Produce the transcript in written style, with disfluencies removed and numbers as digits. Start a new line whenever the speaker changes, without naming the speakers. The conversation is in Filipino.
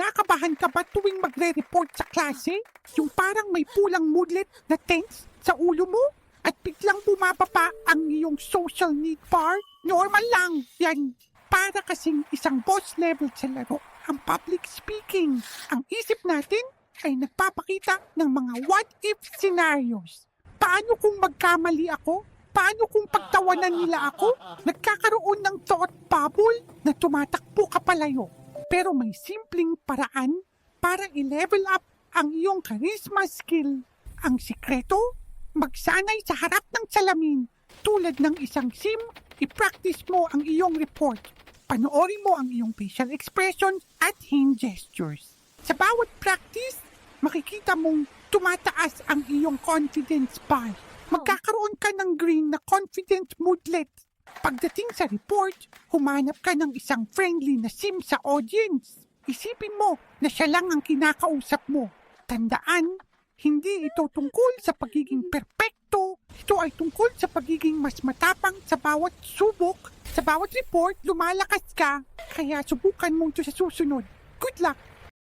Kinakabahan ka ba tuwing magre-report sa klase? Yung parang may pulang moodlet na tense sa ulo mo? At biglang bumababa ang iyong social need bar? Normal lang yan. Para kasing isang boss level sa laro ang public speaking. Ang isip natin ay nagpapakita ng mga what-if scenarios. Paano kung magkamali ako? Paano kung pagtawanan nila ako? Nagkakaroon ng thought bubble na tumatakbo ka palayo. Pero may simpleng paraan para i-level up ang iyong charisma skill. Ang sikreto, magsanay sa harap ng salamin. Tulad ng isang sim, i-practice mo ang iyong report. Panoorin mo ang iyong facial expressions at hand gestures. Sa bawat practice, makikita mong tumataas ang iyong confidence bar. Magkakaroon ka ng green na confidence moodlet. Pagdating sa report, humanap ka ng isang friendly na sim sa audience. Isipin mo na siya lang ang kinakausap mo. Tandaan, hindi ito tungkol sa pagiging perpekto. Ito ay tungkol sa pagiging mas matapang sa bawat subok. Sa bawat report, lumalakas ka. Kaya subukan mo ito sa susunod. Good luck!